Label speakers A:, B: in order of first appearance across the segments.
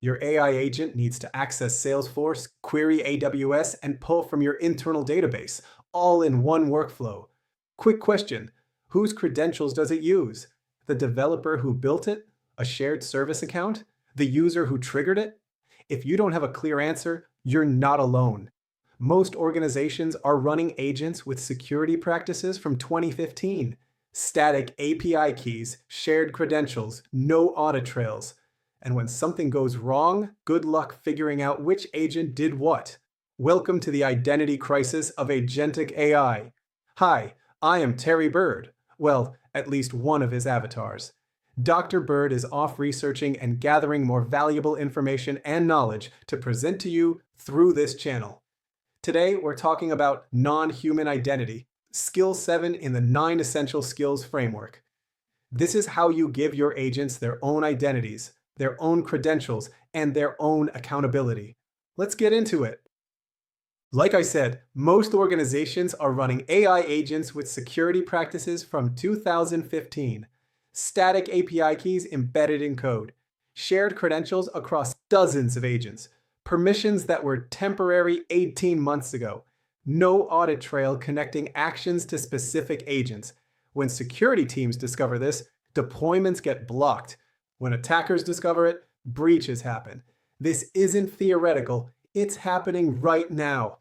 A: Your AI agent needs to access Salesforce, query AWS, and pull from your internal database, all in one workflow. Quick question: whose credentials does it use? The developer who built it? A shared service account? The user who triggered it? If you don't have a clear answer, you're not alone. Most organizations are running agents with security practices from 2015. Static API keys, shared credentials, no audit trails. And when something goes wrong, good luck figuring out which agent did what. Welcome to the identity crisis of agentic AI. Hi, I am Terry Bird. Well, at least one of his avatars. Dr. Bird is off researching and gathering more valuable information and knowledge to present to you through this channel. Today, we're talking about non-human identity, Skill 7 in the 9 Essential Skills Framework. This is how you give your agents their own identities, their own credentials, and their own accountability. Let's get into it. Like I said, most organizations are running AI agents with security practices from 2015. Static API keys embedded in code, shared credentials across dozens of agents, permissions that were temporary 18 months ago, no audit trail connecting actions to specific agents. When security teams discover this, deployments get blocked. When attackers discover it, breaches happen. This isn't theoretical, it's happening right now.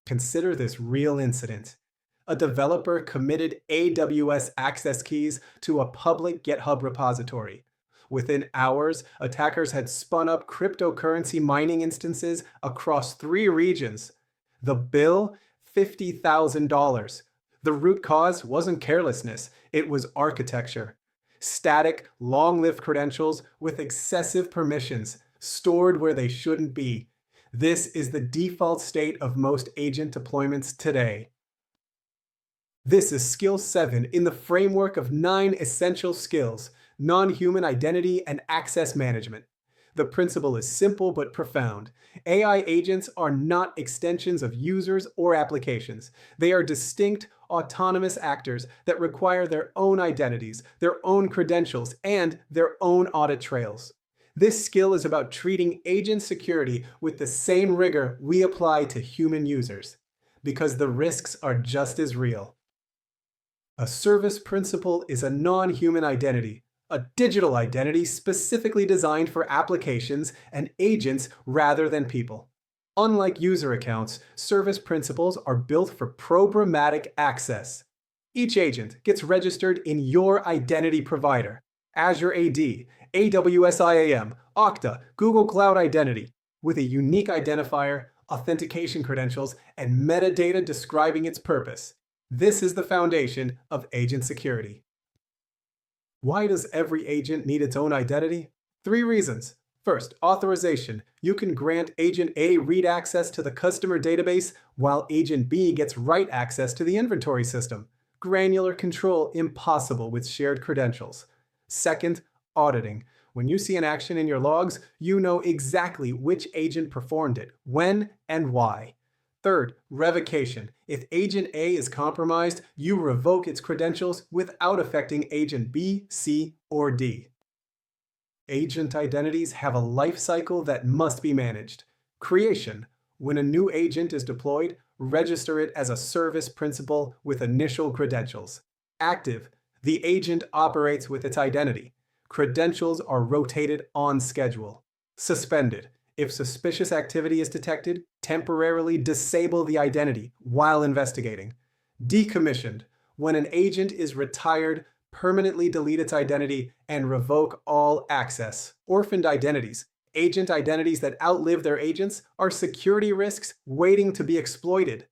A: Consider this real incident. A developer committed AWS access keys to a public GitHub repository. Within hours, attackers had spun up cryptocurrency mining instances across 3 regions. The bill? $50,000. The root cause wasn't carelessness, it was architecture. Static, long-lived credentials with excessive permissions, stored where they shouldn't be. This is the default state of most agent deployments today. This is Skill 7 in the framework of 9 essential skills: non-human identity and access management. The principle is simple but profound. AI agents are not extensions of users or applications. They are distinct, autonomous actors that require their own identities, their own credentials, and their own audit trails. This skill is about treating agent security with the same rigor we apply to human users, because the risks are just as real. A service principal is a non-human identity, a digital identity specifically designed for applications and agents rather than people. Unlike user accounts, service principals are built for programmatic access. Each agent gets registered in your identity provider: Azure AD, AWS IAM, Okta, Google Cloud Identity, with a unique identifier, authentication credentials, and metadata describing its purpose. This is the foundation of agent security. Why does every agent need its own identity? 3 reasons. First, authorization. You can grant Agent A read access to the customer database, while Agent B gets write access to the inventory system. Granular control impossible with shared credentials. Second, auditing. When you see an action in your logs, you know exactly which agent performed it, when, and why. Third, revocation. If Agent A is compromised, you revoke its credentials without affecting Agent B, C, or D. Agent identities have a life cycle that must be managed. Creation. When a new agent is deployed, register it as a service principal with initial credentials. Active. The agent operates with its identity. Credentials are rotated on schedule. Suspended. If suspicious activity is detected, temporarily disable the identity while investigating. Decommissioned. When an agent is retired, permanently delete its identity and revoke all access. Orphaned identities. Agent identities that outlive their agents are security risks waiting to be exploited.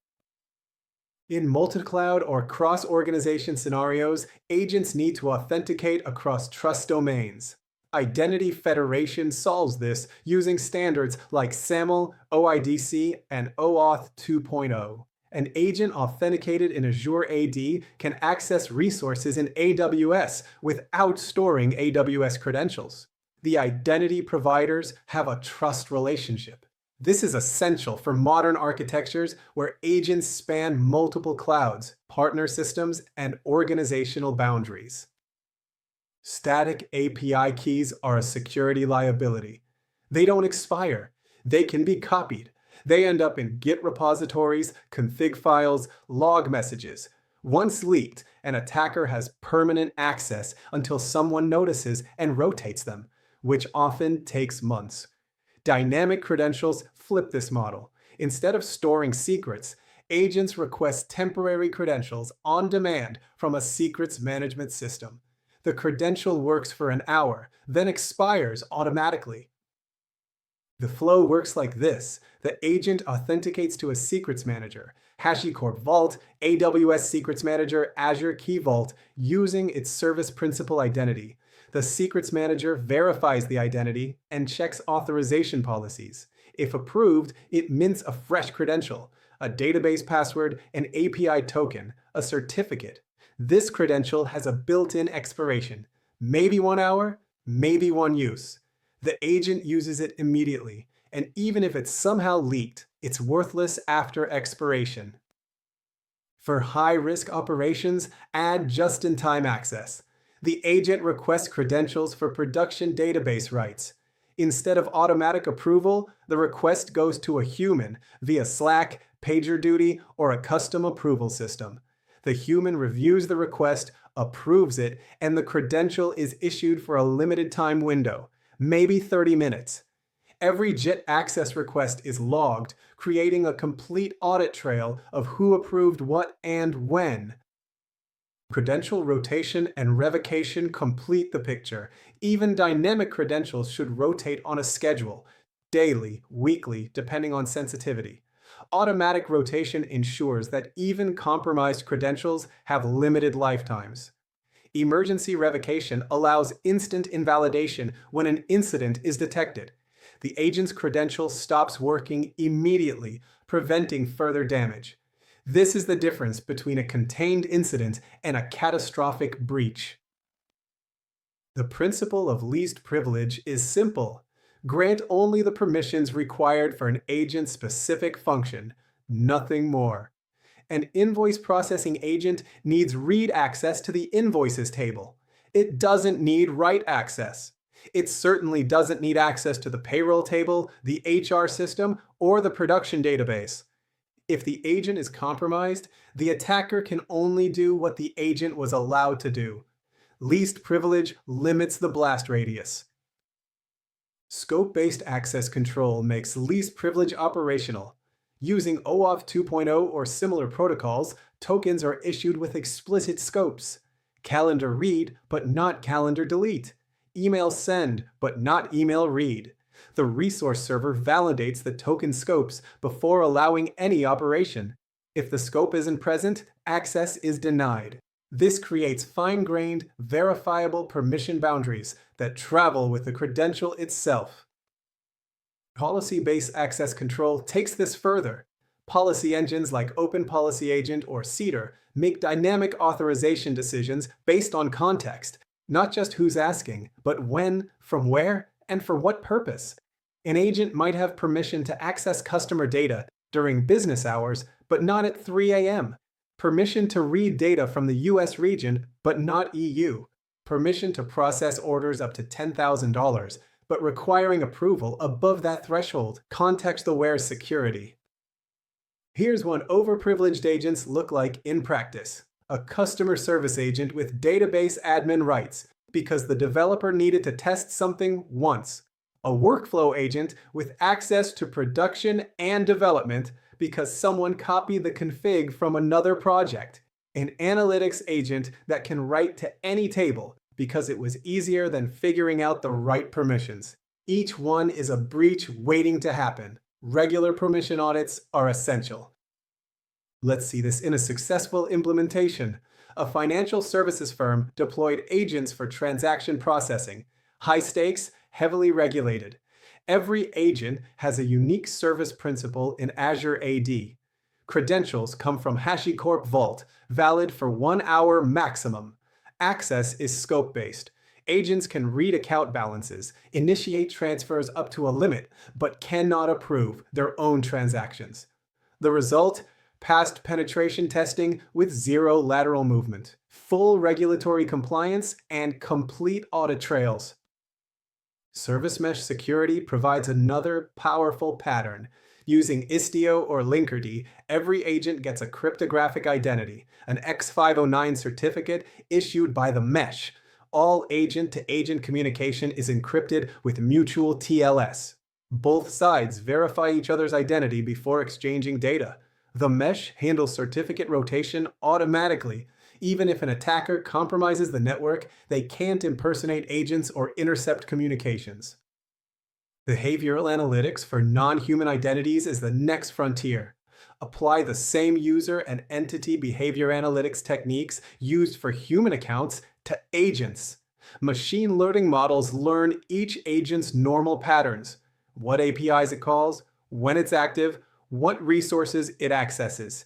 A: In multi-cloud or cross-organization scenarios, agents need to authenticate across trust domains. Identity Federation solves this using standards like SAML, OIDC, and OAuth 2.0. An agent authenticated in Azure AD can access resources in AWS without storing AWS credentials. The identity providers have a trust relationship. This is essential for modern architectures where agents span multiple clouds, partner systems, and organizational boundaries. Static API keys are a security liability. They don't expire. They can be copied. They end up in Git repositories, config files, log messages. Once leaked, an attacker has permanent access until someone notices and rotates them, which often takes months. Dynamic credentials flip this model. Instead of storing secrets, agents request temporary credentials on demand from a secrets management system. The credential works for an hour, then expires automatically. The flow works like this. The agent authenticates to a secrets manager, HashiCorp Vault, AWS Secrets Manager, Azure Key Vault, using its service principal identity. The secrets manager verifies the identity and checks authorization policies. If approved, it mints a fresh credential, a database password, an API token, a certificate. This credential has a built-in expiration, maybe 1 hour, maybe one use. The agent uses it immediately, and even if it's somehow leaked, it's worthless after expiration. For high-risk operations, add just-in-time access. The agent requests credentials for production database writes. Instead of automatic approval, the request goes to a human via Slack, PagerDuty, or a custom approval system. The human reviews the request, approves it, and the credential is issued for a limited time window, maybe 30 minutes. Every JIT access request is logged, creating a complete audit trail of who approved what and when. Credential rotation and revocation complete the picture. Even dynamic credentials should rotate on a schedule, daily, weekly, depending on sensitivity. Automatic rotation ensures that even compromised credentials have limited lifetimes. Emergency revocation allows instant invalidation when an incident is detected. The agent's credential stops working immediately, preventing further damage. This is the difference between a contained incident and a catastrophic breach. The principle of least privilege is simple. Grant only the permissions required for an agent-specific function, nothing more. An invoice processing agent needs read access to the invoices table. It doesn't need write access. It certainly doesn't need access to the payroll table, the HR system, or the production database. If the agent is compromised, the attacker can only do what the agent was allowed to do. Least privilege limits the blast radius. Scope-based access control makes least privilege operational. Using OAuth 2.0 or similar protocols, tokens are issued with explicit scopes. Calendar read, but not calendar delete. Email send, but not email read. The resource server validates the token scopes before allowing any operation. If the scope isn't present, access is denied. This creates fine-grained, verifiable permission boundaries that travel with the credential itself. Policy-based access control takes this further. Policy engines like Open Policy Agent or CEDAR make dynamic authorization decisions based on context, not just who's asking, but when, from where, and for what purpose. An agent might have permission to access customer data during business hours, but not at 3 a.m. Permission to read data from the US region, but not EU. Permission to process orders up to $10,000, but requiring approval above that threshold. Context-aware security. Here's what overprivileged agents look like in practice. A customer service agent with database admin rights because the developer needed to test something once. A workflow agent with access to production and development because someone copied the config from another project. An analytics agent that can write to any table because it was easier than figuring out the right permissions. Each one is a breach waiting to happen. Regular permission audits are essential. Let's see this in a successful implementation. A financial services firm deployed agents for transaction processing. High stakes, heavily regulated. Every agent has a unique service principal in Azure AD. Credentials come from HashiCorp Vault, valid for 1 hour maximum. Access is scope-based. Agents can read account balances, initiate transfers up to a limit, but cannot approve their own transactions. The result? Passed penetration testing with zero lateral movement, full regulatory compliance, and complete audit trails. Service mesh security provides another powerful pattern. Using Istio or Linkerd, every agent gets a cryptographic identity, an X509 certificate issued by the mesh. All agent-to-agent communication is encrypted with mutual TLS. Both sides verify each other's identity before exchanging data. The mesh handles certificate rotation automatically. Even if an attacker compromises the network, they can't impersonate agents or intercept communications. Behavioral analytics for non-human identities is the next frontier. Apply the same user and entity behavior analytics techniques used for human accounts to agents. Machine learning models learn each agent's normal patterns, what APIs it calls, when it's active, what resources it accesses.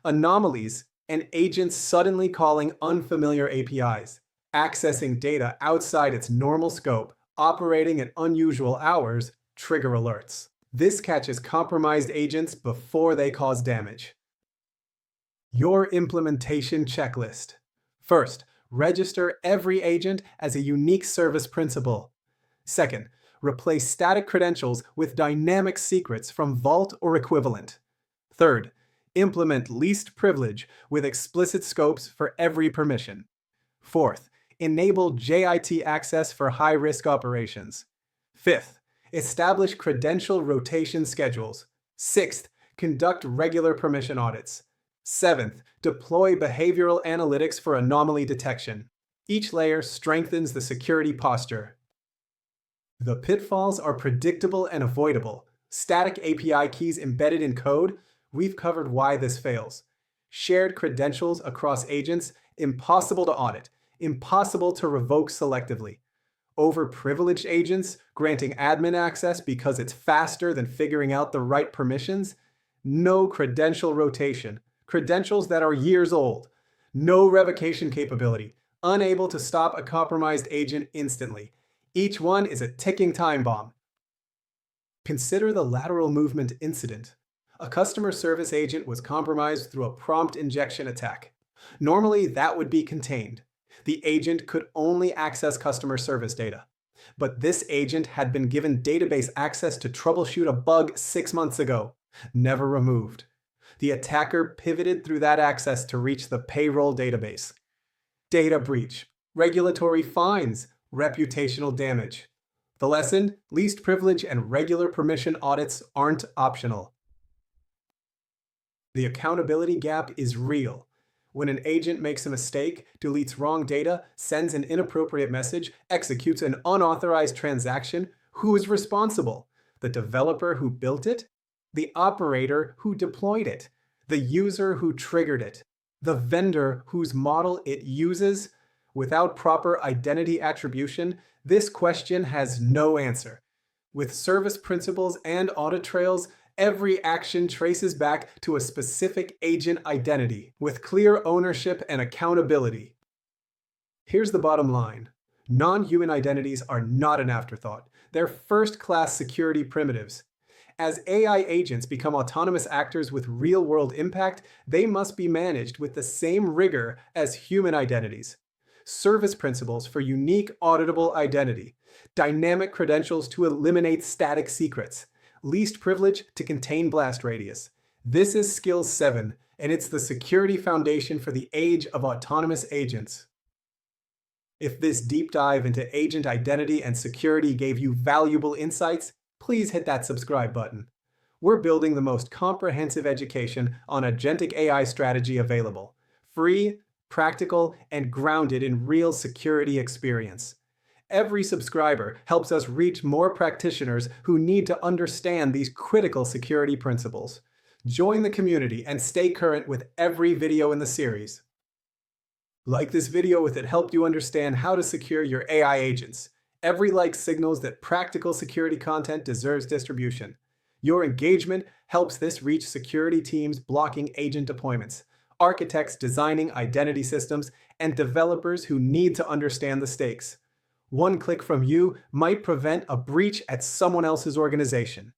A: Anomalies, and agents suddenly calling unfamiliar APIs, accessing data outside its normal scope, operating at unusual hours, trigger alerts. This catches compromised agents before they cause damage. Your implementation checklist. First, register every agent as a unique service principal. Second, replace static credentials with dynamic secrets from Vault or equivalent. Third, implement least privilege with explicit scopes for every permission. Fourth, enable JIT access for high-risk operations. Fifth, establish credential rotation schedules. Sixth, conduct regular permission audits. Seventh, deploy behavioral analytics for anomaly detection. Each layer strengthens the security posture. The pitfalls are predictable and avoidable. Static API keys embedded in code, we've covered why this fails. Shared credentials across agents, impossible to audit, impossible to revoke selectively. Overprivileged agents, granting admin access because it's faster than figuring out the right permissions. No credential rotation, credentials that are years old. No revocation capability, unable to stop a compromised agent instantly. Each one is a ticking time bomb. Consider the lateral movement incident. A customer service agent was compromised through a prompt injection attack. Normally, that would be contained. The agent could only access customer service data. But this agent had been given database access to troubleshoot a bug 6 months ago, never removed. The attacker pivoted through that access to reach the payroll database. Data breach, regulatory fines, reputational damage. The lesson: least privilege and regular permission audits aren't optional. The accountability gap is real. When an agent makes a mistake, deletes wrong data, sends an inappropriate message, executes an unauthorized transaction, who is responsible? The developer who built it? The operator who deployed it? The user who triggered it? The vendor whose model it uses? Without proper identity attribution, this question has no answer. With service principals and audit trails, every action traces back to a specific agent identity, with clear ownership and accountability. Here's the bottom line. Non-human identities are not an afterthought. They're first-class security primitives. As AI agents become autonomous actors with real-world impact, they must be managed with the same rigor as human identities. Service principals for unique auditable identity, dynamic credentials to eliminate static secrets, least privilege to contain blast radius. This is skill 7, and it's the security foundation for the age of autonomous agents. If this deep dive into agent identity and security gave you valuable insights, please hit that subscribe button. We're building the most comprehensive education on agentic AI strategy available. Free, practical, and grounded in real security experience. Every subscriber helps us reach more practitioners who need to understand these critical security principles. Join the community and stay current with every video in the series. Like this video if it helped you understand how to secure your AI agents. Every like signals that practical security content deserves distribution. Your engagement helps this reach security teams blocking agent deployments, architects designing identity systems, and developers who need to understand the stakes. One click from you might prevent a breach at someone else's organization.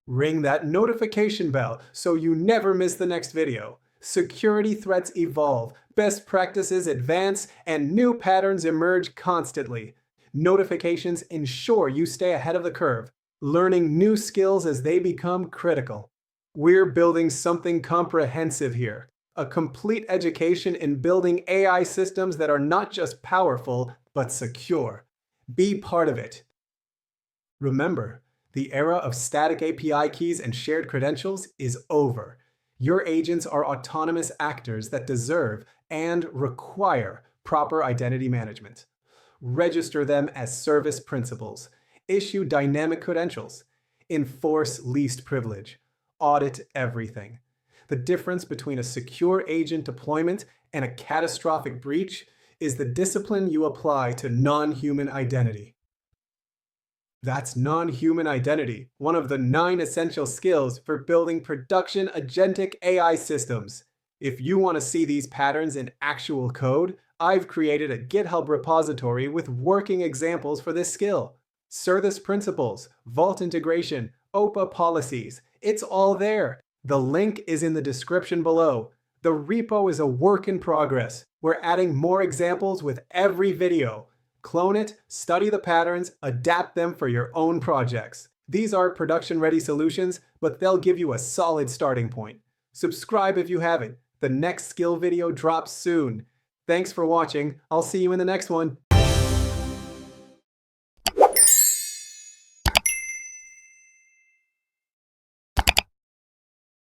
A: Ring that notification bell so you never miss the next video. Security threats evolve, best practices advance, and new patterns emerge constantly. Notifications ensure you stay ahead of the curve, learning new skills as they become critical. We're building something comprehensive here, a complete education in building AI systems that are not just powerful, but secure. Be part of it. Remember, the era of static API keys and shared credentials is over. Your agents are autonomous actors that deserve and require proper identity management. Register them as service principals, issue dynamic credentials, enforce least privilege, audit everything. The difference between a secure agent deployment and a catastrophic breach is the discipline you apply to non-human identity. That's non-human identity, one of the 9 essential skills for building production agentic AI systems. If you want to see these patterns in actual code, I've created a GitHub repository with working examples for this skill. Service principles, vault integration, OPA policies, it's all there. The link is in the description below. The repo is a work in progress. We're adding more examples with every video. Clone it, study the patterns, adapt them for your own projects. These aren't production-ready solutions, but they'll give you a solid starting point. Subscribe if you haven't. The next skill video drops soon. Thanks for watching. I'll see you in the next one.